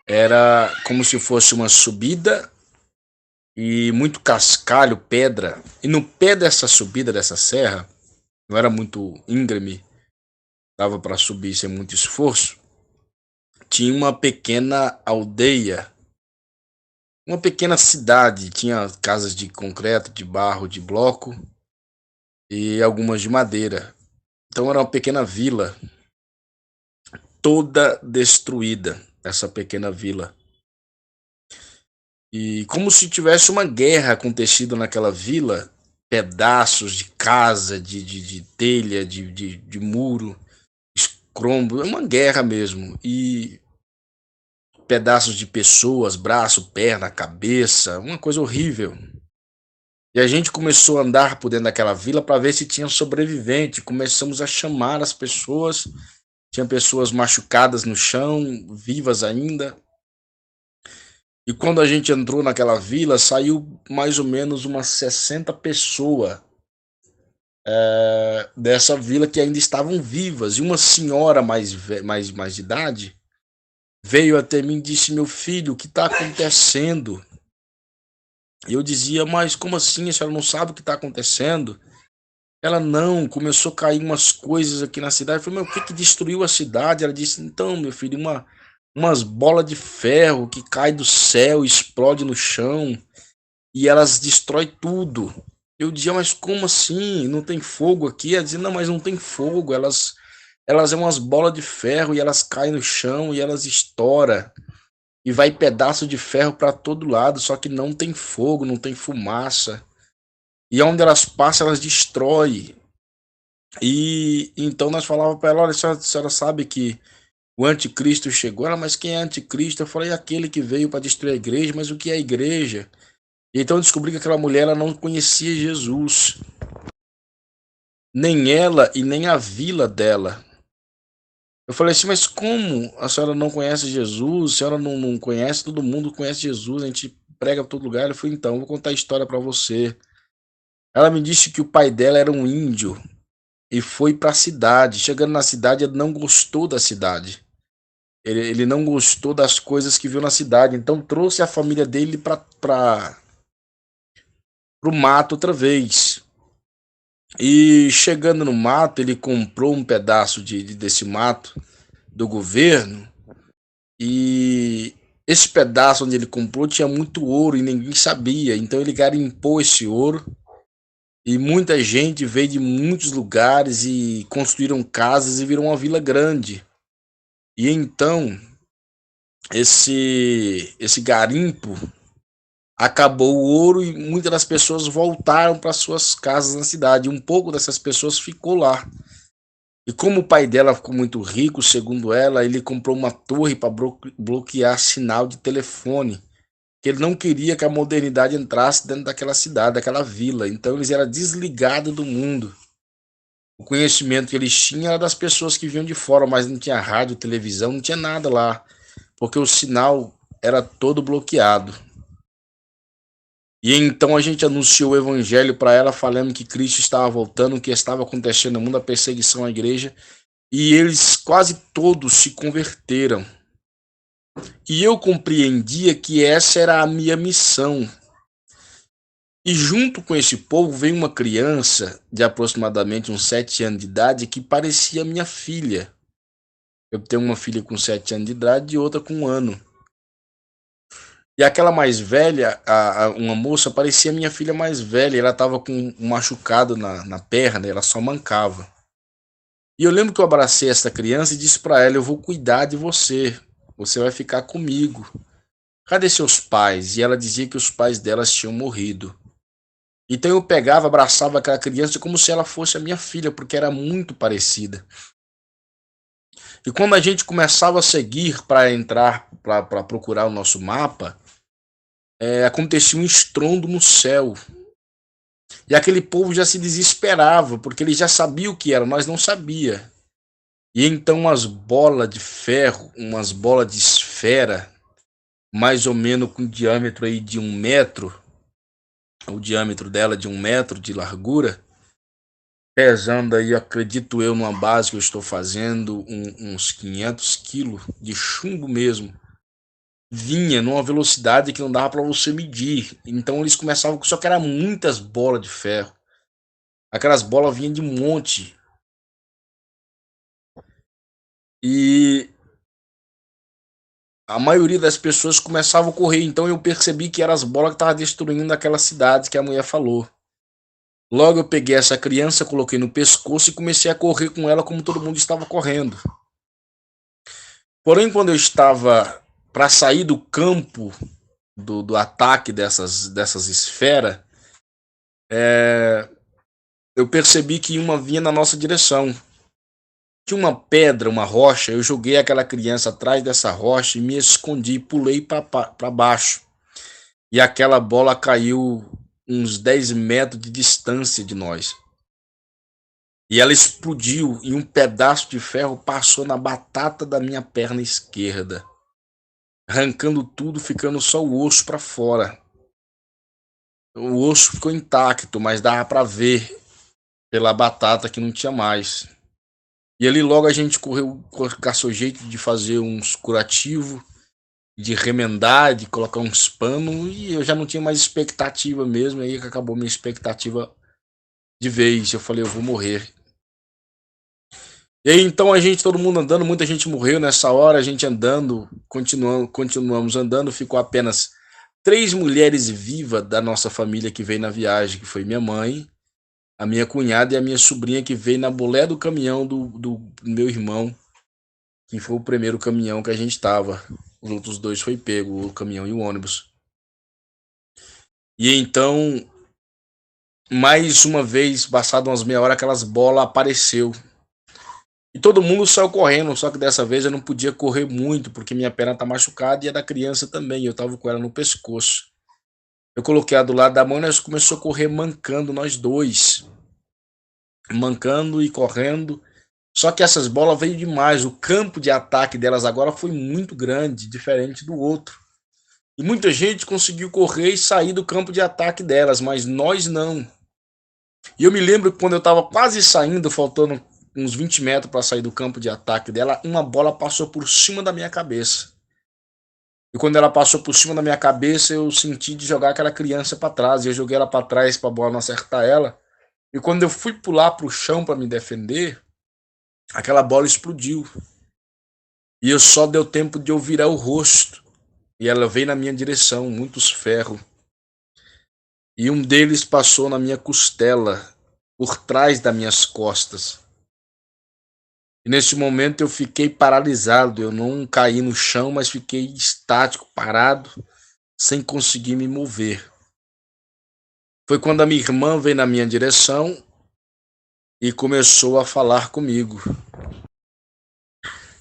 Era como se fosse uma subida e muito cascalho, pedra. E no pé dessa subida, dessa serra, não era muito íngreme, dava para subir sem muito esforço, tinha uma pequena aldeia, uma pequena cidade, tinha casas de concreto, de barro, de bloco e algumas de madeira. Então era uma pequena vila, toda destruída, essa pequena vila. E como se tivesse uma guerra acontecido naquela vila, pedaços de casa, de telha, de muro, escrombro, é uma guerra mesmo. E pedaços de pessoas, braço, perna, cabeça, uma coisa horrível. E a gente começou a andar por dentro daquela vila para ver se tinha sobrevivente. Começamos a chamar as pessoas. Tinha pessoas machucadas no chão, vivas ainda. E quando a gente entrou naquela vila, saiu mais ou menos umas 60 pessoas dessa vila que ainda estavam vivas. E uma senhora mais de idade veio até mim e disse, meu filho, o que está acontecendo? E eu dizia, mas como assim? A senhora não sabe o que está acontecendo? Ela não, começou a cair umas coisas aqui na cidade. Eu falei, mas o que destruiu a cidade? Ela disse, então, meu filho, umas bolas de ferro que cai do céu, explode no chão e elas destroem tudo. Eu dizia, mas como assim? Não tem fogo aqui? Ela dizia, não, mas não tem fogo. Elas são umas bolas de ferro e elas caem no chão e elas estouram. E vai pedaço de ferro para todo lado, só que não tem fogo, não tem fumaça. E onde elas passam, elas destroem. E então nós falava para ela: olha, a senhora sabe que o anticristo chegou? Ela, mas quem é anticristo? Eu falei: aquele que veio para destruir a igreja. Mas o que é a igreja? E então eu descobri que aquela mulher, ela não conhecia Jesus, nem ela e nem a vila dela. Eu falei assim: mas como a senhora não conhece Jesus? A senhora não conhece? Todo mundo conhece Jesus, a gente prega para todo lugar. Eu falei: então, eu vou contar a história para você. Ela me disse que o pai dela era um índio e foi para a cidade. Chegando na cidade, ele não gostou da cidade. Ele não gostou das coisas que viu na cidade, então trouxe a família dele para o mato outra vez. E chegando no mato, ele comprou um pedaço desse mato do governo. E esse pedaço onde ele comprou tinha muito ouro e ninguém sabia. Então ele garimpou esse ouro. E muita gente veio de muitos lugares e construíram casas e virou uma vila grande. E então esse garimpo acabou o ouro e muitas das pessoas voltaram para suas casas na cidade. Um pouco dessas pessoas ficou lá. E como o pai dela ficou muito rico, segundo ela, ele comprou uma torre para bloquear sinal de telefone, que ele não queria que a modernidade entrasse dentro daquela cidade, daquela vila. Então eles eram desligados do mundo. O conhecimento que eles tinham era das pessoas que vinham de fora, mas não tinha rádio, televisão, não tinha nada lá, porque o sinal era todo bloqueado. E então a gente anunciou o evangelho para ela, falando que Cristo estava voltando, que estava acontecendo no mundo, a perseguição à igreja, e eles quase todos se converteram. E eu compreendia que essa era a minha missão. E junto com esse povo veio uma criança de aproximadamente uns 7 anos de idade que parecia minha filha. Eu tenho uma filha com 7 anos de idade e outra com 1 ano. E aquela mais velha, uma moça, parecia minha filha mais velha. Ela estava com um machucado na perna, ela só mancava. E eu lembro que eu abracei essa criança e disse para ela: eu vou cuidar de você. Você vai ficar comigo. Cadê seus pais? E ela dizia que os pais delas tinham morrido. Então eu pegava, abraçava aquela criança como se ela fosse a minha filha, porque era muito parecida. E quando a gente começava a seguir para entrar, para procurar o nosso mapa, acontecia um estrondo no céu. E aquele povo já se desesperava, porque ele já sabia o que era, nós não sabia. E então umas bolas de ferro, umas bolas de esfera, mais ou menos com diâmetro aí de 1 metro, o diâmetro dela de 1 metro de largura, pesando aí, acredito eu, numa base que eu estou fazendo, uns 500 quilos de chumbo mesmo. Vinha numa velocidade que não dava para você medir. Então eles começavam, só que era muitas bolas de ferro. Aquelas bolas vinham de monte. E a maioria das pessoas começavam a correr. Então eu percebi que eram as bolas que estavam destruindo aquela cidade que a mulher falou. Logo eu peguei essa criança, coloquei no pescoço e comecei a correr com ela como todo mundo estava correndo. Porém, quando eu estava para sair do campo do ataque dessas esferas, eu percebi que uma vinha na nossa direção. Tinha uma pedra, uma rocha, eu joguei aquela criança atrás dessa rocha e me escondi, pulei para baixo. E aquela bola caiu uns 10 metros de distância de nós. E ela explodiu e um pedaço de ferro passou na batata da minha perna esquerda, arrancando tudo, ficando só o osso para fora. O osso ficou intacto, mas dava para ver pela batata que não tinha mais. E ali logo a gente correu, caçou jeito de fazer uns curativos, de remendar, de colocar uns panos, e eu já não tinha mais expectativa mesmo, aí que acabou minha expectativa de vez. Eu falei, eu vou morrer. E aí então a gente, todo mundo andando, muita gente morreu nessa hora, a gente andando, continuamos andando, ficou apenas 3 mulheres vivas da nossa família que veio na viagem, que foi minha mãe, a minha cunhada e a minha sobrinha que veio na bolé do caminhão do meu irmão, que foi o primeiro caminhão que a gente estava. Os outros 2 foi pego, o caminhão e o ônibus. E então Mais uma vez, passado umas meia hora, aquelas bolas apareceu. E todo mundo saiu correndo, só que dessa vez eu não podia correr muito, porque minha perna tá machucada e a da criança também, eu tava com ela no pescoço. Eu coloquei ela do lado da mãe e nós começamos a correr mancando, nós dois. Mancando e correndo. Só que essas bolas veio demais, o campo de ataque delas agora foi muito grande, diferente do outro. E muita gente conseguiu correr e sair do campo de ataque delas, mas nós não. E eu me lembro que quando eu estava quase saindo, faltando uns 20 metros para sair do campo de ataque dela, uma bola passou por cima da minha cabeça. E quando ela passou por cima da minha cabeça, eu senti de jogar aquela criança para trás. E eu joguei ela para trás para a bola não acertar ela. E quando eu fui pular para o chão para me defender, aquela bola explodiu. E eu só deu tempo de eu virar o rosto. E ela veio na minha direção, muitos ferros. E um deles passou na minha costela, por trás das minhas costas. E nesse momento eu fiquei paralisado, eu não caí no chão, mas fiquei estático, parado, sem conseguir me mover. Foi quando a minha irmã veio na minha direção e começou a falar comigo.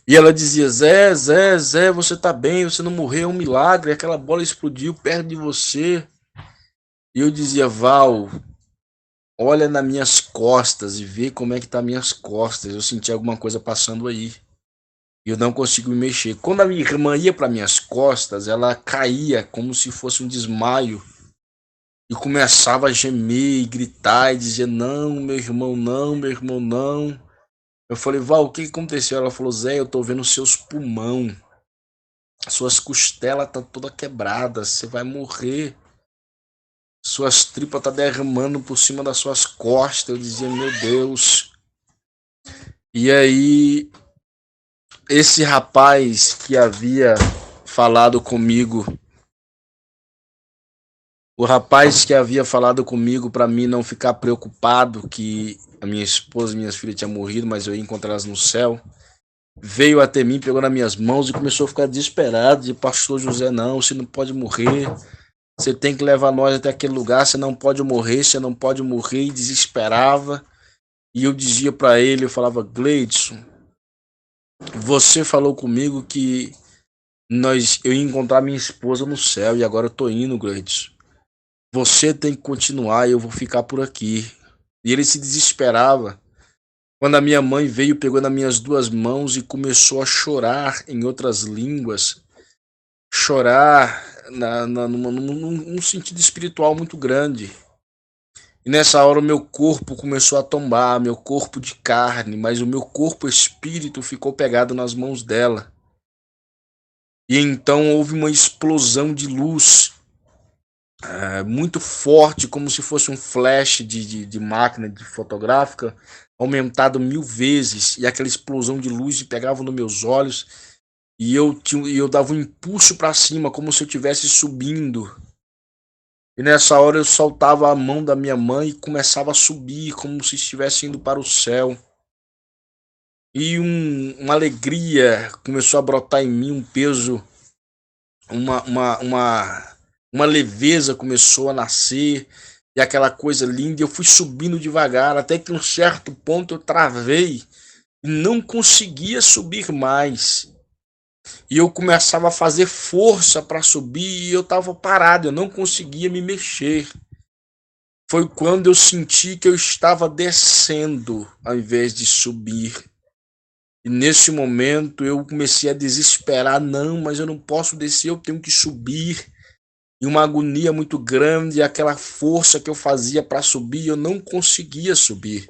E ela dizia: Zé, você tá bem, você não morreu, é um milagre, aquela bola explodiu perto de você. E eu dizia: Val, olha nas minhas costas e vê como é que tá minhas costas. Eu senti alguma coisa passando aí. E eu não consigo me mexer. Quando a minha irmã ia para minhas costas, ela caía como se fosse um desmaio. E começava a gemer e gritar e dizer: Não, meu irmão, não, meu irmão, não. Eu falei: Val, o que aconteceu? Ela falou: Zé, eu tô vendo seus pulmão. Suas costelas tá toda quebrada. Você vai morrer. Suas tripas tá derramando por cima das suas costas. Eu dizia: Meu Deus. E aí, esse rapaz que havia falado comigo, o rapaz que havia falado comigo para mim não ficar preocupado que a minha esposa e minhas filhas tinham morrido, mas eu ia encontrá-las no céu, veio até mim, pegou nas minhas mãos e começou a ficar desesperado. E pastor José, não, você não pode morrer, você tem que levar nós até aquele lugar, você não pode morrer, você não pode morrer. E desesperava. E eu dizia para ele, eu falava: Gleidson, você falou comigo que eu ia encontrar minha esposa no céu e agora eu tô indo, Gleidson. Você tem que continuar e eu vou ficar por aqui. E ele se desesperava. Quando a minha mãe veio, pegou nas minhas duas mãos e começou a chorar em outras línguas. Chorar num sentido espiritual muito grande. E nessa hora o meu corpo começou a tombar, meu corpo de carne, mas o meu corpo espírito ficou pegado nas mãos dela. E então houve uma explosão de luz. Muito forte, como se fosse um flash de máquina de fotográfica, aumentado 1000 vezes, e aquela explosão de luz pegava nos meus olhos, e eu dava um impulso para cima, como se eu estivesse subindo. E nessa hora eu soltava a mão da minha mãe e começava a subir, como se estivesse indo para o céu. E uma alegria começou a brotar em mim, um peso, uma leveza começou a nascer, e aquela coisa linda. Eu fui subindo devagar, até que um certo ponto eu travei e não conseguia subir mais. E eu começava a fazer força para subir e eu estava parado, eu não conseguia me mexer. Foi quando eu senti que eu estava descendo ao invés de subir. E nesse momento eu comecei a desesperar: não, mas eu não posso descer, eu tenho que subir. E uma agonia muito grande, aquela força que eu fazia para subir, eu não conseguia subir.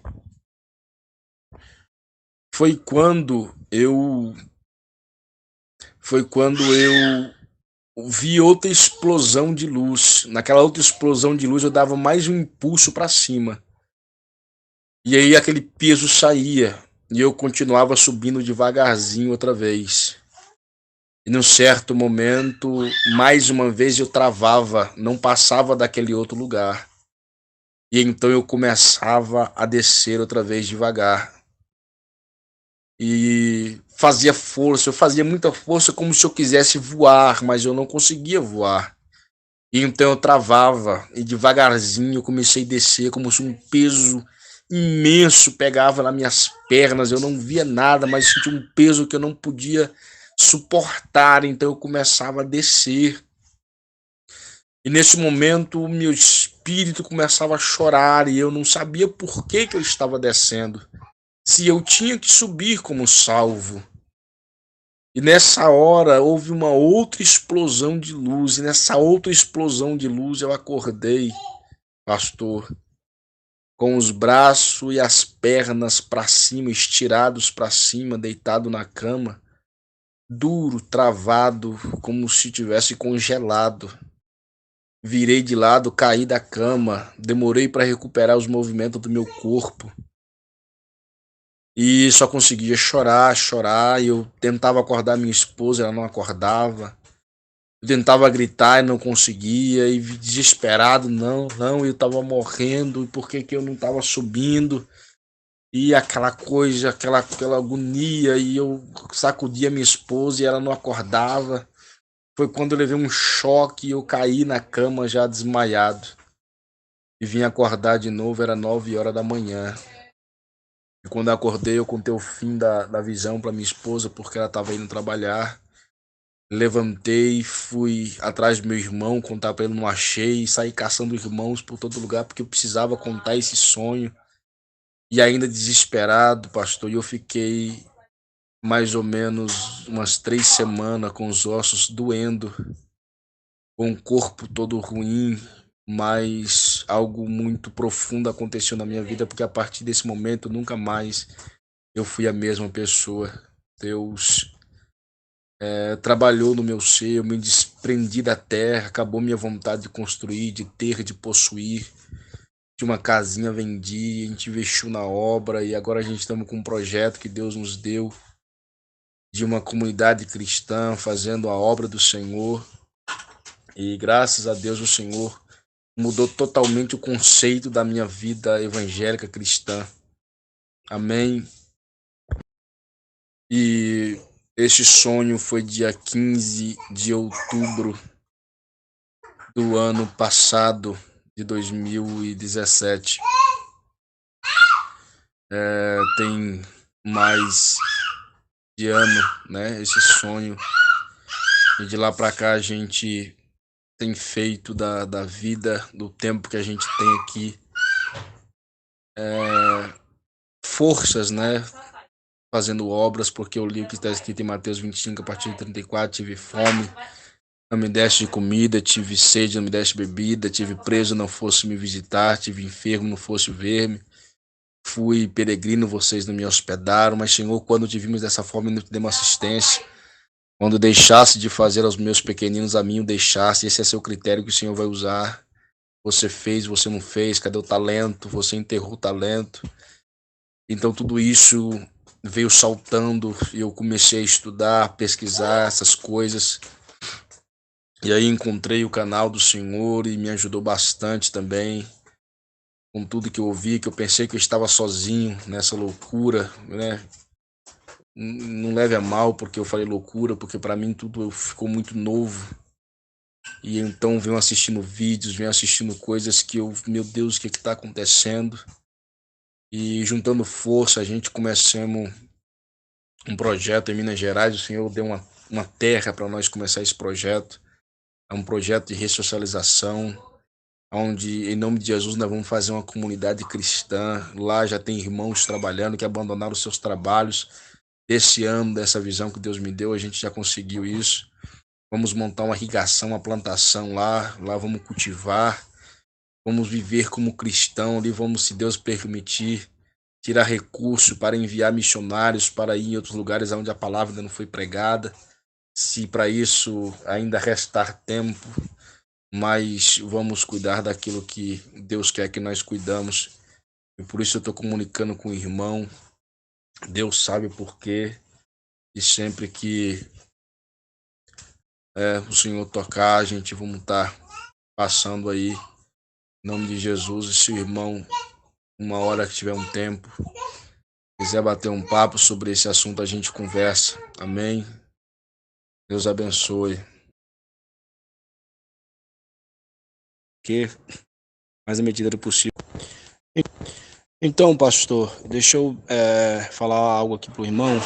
Foi quando eu vi outra explosão de luz. Naquela outra explosão de luz eu dava mais um impulso para cima. E aí aquele peso saía e eu continuava subindo devagarzinho outra vez. E num certo momento, mais uma vez eu travava, não passava daquele outro lugar. E então eu começava a descer outra vez devagar. E fazia força, eu fazia muita força como se eu quisesse voar, mas eu não conseguia voar. E então eu travava e devagarzinho eu comecei a descer como se um peso imenso pegava nas minhas pernas. Eu não via nada, mas sentia um peso que eu não podia suportar. Então eu começava a descer. E nesse momento o meu espírito começava a chorar e eu não sabia por que eu estava descendo. Se eu tinha que subir como salvo. E nessa hora houve uma outra explosão de luz. E nessa outra explosão de luz eu acordei, pastor, com os braços e as pernas para cima, estirados para cima, deitado na cama, duro, travado, como se tivesse congelado. Virei de lado, caí da cama, demorei para recuperar os movimentos do meu corpo. E só conseguia chorar, chorar, e eu tentava acordar minha esposa, ela não acordava. Eu tentava gritar e não conseguia, e desesperado, não, eu tava morrendo, e por que que eu não tava subindo? E aquela coisa, aquela agonia, e eu sacudia minha esposa e ela não acordava. Foi quando eu levei um choque e eu caí na cama já desmaiado. E vim acordar de novo, era 9 horas da manhã. E quando eu acordei, eu contei o fim da visão para minha esposa, porque ela estava indo trabalhar. Levantei, fui atrás do meu irmão, contar para ele, não achei, saí caçando irmãos por todo lugar, porque eu precisava contar esse sonho. E ainda desesperado, pastor, e eu fiquei mais ou menos umas 3 semanas com os ossos doendo, com o corpo todo ruim, mas algo muito profundo aconteceu na minha vida, porque a partir desse momento nunca mais eu fui a mesma pessoa. Deus trabalhou no meu ser, eu me desprendi da terra, acabou minha vontade de construir, de ter, de possuir. De uma casinha vendi, a gente investiu na obra e agora a gente estamos com um projeto que Deus nos deu de uma comunidade cristã fazendo a obra do Senhor. E graças a Deus o Senhor mudou totalmente o conceito da minha vida evangélica cristã. Amém. E este sonho foi dia 15 de outubro do ano passado, de 2017. Tem mais de ano, né? Esse sonho. E de lá para cá a gente tem feito da vida, do tempo que a gente tem aqui, forças, né? Fazendo obras, porque eu li o que está escrito em Mateus 25, a partir de 34, tive fome, não me deste de comida, tive sede, não me deste bebida, tive preso, não fosse me visitar, tive enfermo, não fosse ver-me, fui peregrino, vocês não me hospedaram, mas Senhor, quando te vimos dessa forma, não te demos assistência. Quando deixasse de fazer aos meus pequeninos, a mim o deixasse. Esse é seu critério que o Senhor vai usar. Você fez, você não fez, cadê o talento? Você enterrou o talento. Então tudo isso veio saltando e eu comecei a estudar, pesquisar essas coisas. E aí encontrei o canal do Senhor e me ajudou bastante também. Com tudo que eu ouvi, que eu pensei que eu estava sozinho nessa loucura, né? Não leve a mal porque eu falei loucura, porque para mim tudo ficou muito novo. E então venho assistindo vídeos, venho assistindo coisas que eu, meu Deus, o que está acontecendo? E juntando força, a gente começamos um projeto em Minas Gerais. O Senhor deu uma terra para nós começar esse projeto. É um projeto de ressocialização, onde, em nome de Jesus, nós vamos fazer uma comunidade cristã. Lá já tem irmãos trabalhando que abandonaram os seus trabalhos. Esse ano, dessa visão que Deus me deu, a gente já conseguiu isso. Vamos montar uma irrigação, uma plantação lá vamos cultivar, vamos viver como cristão, ali vamos, se Deus permitir, tirar recurso para enviar missionários para ir em outros lugares onde a palavra ainda não foi pregada, se para isso ainda restar tempo, mas vamos cuidar daquilo que Deus quer que nós cuidamos. E por isso eu estou comunicando com o irmão, Deus sabe o porquê, e sempre que o Senhor tocar, a gente vamos estar passando aí, em nome de Jesus. E se o irmão, uma hora que tiver um tempo, quiser bater um papo sobre esse assunto, a gente conversa. Amém? Deus abençoe. que, mas na medida do possível. Então, pastor, deixa eu falar algo aqui pro irmão.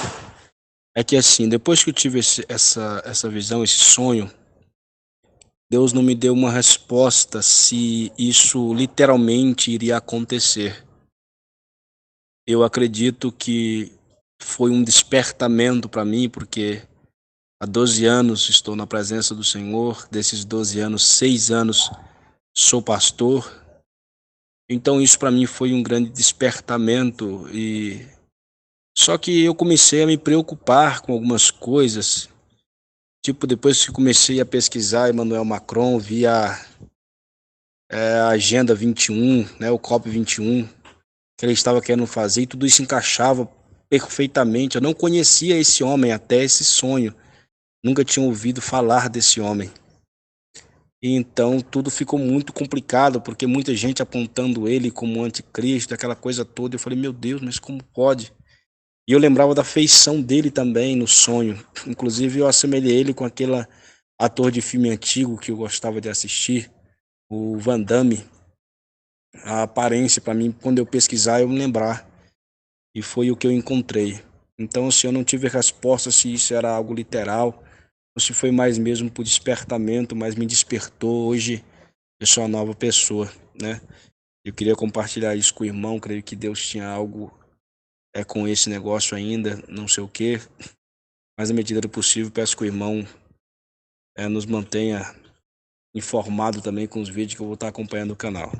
É que assim, depois que eu tive essa visão, esse sonho, Deus não me deu uma resposta se isso literalmente iria acontecer. Eu acredito que foi um despertamento para mim, porque há 12 anos estou na presença do Senhor, desses 12 anos, 6 anos sou pastor. Então isso para mim foi um grande despertamento, e só que eu comecei a me preocupar com algumas coisas. Tipo, depois que comecei a pesquisar Emmanuel Macron, vi a Agenda 21, né, o COP 21, que ele estava querendo fazer, e tudo isso encaixava perfeitamente. Eu não conhecia esse homem até esse sonho, nunca tinha ouvido falar desse homem. E então tudo ficou muito complicado, porque muita gente apontando ele como anticristo, aquela coisa toda. Eu falei, meu Deus, mas como pode? E eu lembrava da feição dele também no sonho. Inclusive eu assemelhei ele com aquele ator de filme antigo que eu gostava de assistir, o Van Damme. A aparência, para mim, quando eu pesquisar, eu me lembrar. E foi o que eu encontrei. Então, se eu não tive resposta se isso era algo literal, ou se foi mais mesmo por despertamento, mas me despertou. Hoje eu sou uma nova pessoa, né? Eu queria compartilhar isso com o irmão, creio que Deus tinha algo com esse negócio ainda, não sei o quê. Mas na medida do possível, peço que o irmão nos mantenha informado também com os vídeos que eu vou estar acompanhando no canal.